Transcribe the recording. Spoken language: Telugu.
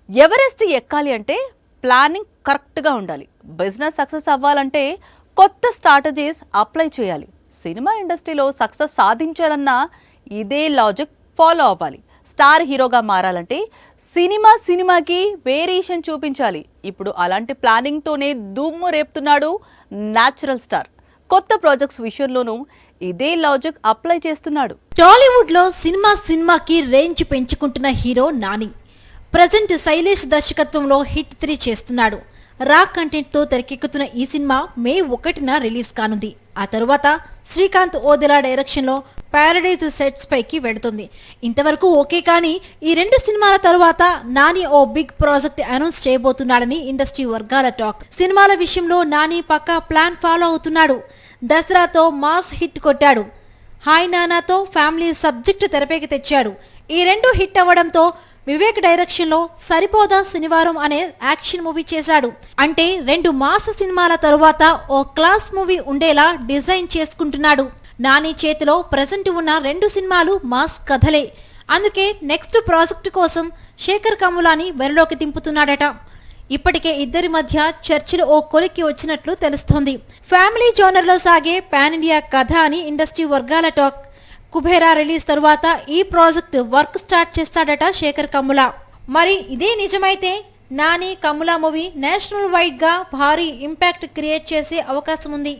ఎవరెస్ట్ ఎక్కాలి అంటే ప్లానింగ్ కరెక్ట్గా ఉండాలి. బిజినెస్ సక్సెస్ అవ్వాలంటే కొత్త స్ట్రాటజీస్ అప్లై చేయాలి. సినిమా ఇండస్ట్రీలో సక్సెస్ సాధించాలన్నా ఇదే లాజిక్ ఫాలో అవ్వాలి. స్టార్ హీరోగా మారాలంటే సినిమాకి వేరియేషన్ చూపించాలి. ఇప్పుడు అలాంటి ప్లానింగ్తోనే దుమ్ము రేపుతున్నాడు న్యాచురల్ స్టార్. కొత్త ప్రాజెక్ట్స్ విషయంలోనూ ఇదే లాజిక్ అప్లై చేస్తున్నాడు. టాలీవుడ్ లో సినిమాకి రేంజ్ పెంచుకుంటున్న హీరో నాని ప్రజెంట్ శైలేష్ దర్శకత్వంలో హిట్ 3 చేస్తున్నాడు. రా కంటెంట్ తో తెరకెక్కుతున్న ఈ సినిమా మే 1న రిలీజ్ కానుంది. ఆ తరువాత శ్రీకాంత్ ఓదెలా డైరెక్షన్ లో పారడైజ్ సెట్స్ పైకి వెళుతుంది. ఇంతవరకు ఓకే, కానీ ఈ 2 సినిమాల తరువాత నాని ఓ బిగ్ ప్రాజెక్ట్ అనౌన్స్ చేయబోతున్నాడని ఇండస్ట్రీ వర్గాల టాక్. సినిమాల విషయంలో నాని పక్కా ప్లాన్ ఫాలో అవుతున్నాడు. దసరాతో మాస్ హిట్ కొట్టాడు. హాయ్ నానాతో ఫ్యామిలీ సబ్జెక్ట్ తెరపైకి తెచ్చాడు. ఈ 2 హిట్ అవ్వడంతో వివేక్ డైరెక్షన్ లో సరిపోదా శనివారం అనే యాక్షన్ మూవీ చేశాడు. అంటే 2 మాస్ సినిమాల తరువాత ఓ క్లాస్ మూవీ ఉండేలా డిజైన్ చేసుకుంటున్నాడు. నాని చేతిలో ప్రెజెంట్ ఉన్న 2 సినిమాలు మాస్ కథలే. అందుకే నెక్స్ట్ ప్రాజెక్ట్ కోసం శేఖర్ కమ్ములాని బరిలోకి దింపుతున్నాడట. ఇప్పటికే ఇద్దరి మధ్య చర్చలు ఓ కొలిక్కి వచ్చినట్లు తెలుస్తోంది. ఫ్యామిలీ జోనర్ లో సాగే పాన్ ఇండియా కథ అని ఇండస్ట్రీ వర్గాల టాక్. కుబేరా రిలీజ్ తరువాత ఈ ప్రాజెక్ట్ వర్క్ స్టార్ట్ చేస్తాడట శేఖర్ కమ్ముల. మరి ఇదే నిజమైతే Nani Kammula movie national wide గా భారీ ఇంపాక్ట్ క్రియేట్ చేసే అవకాశం ఉంది.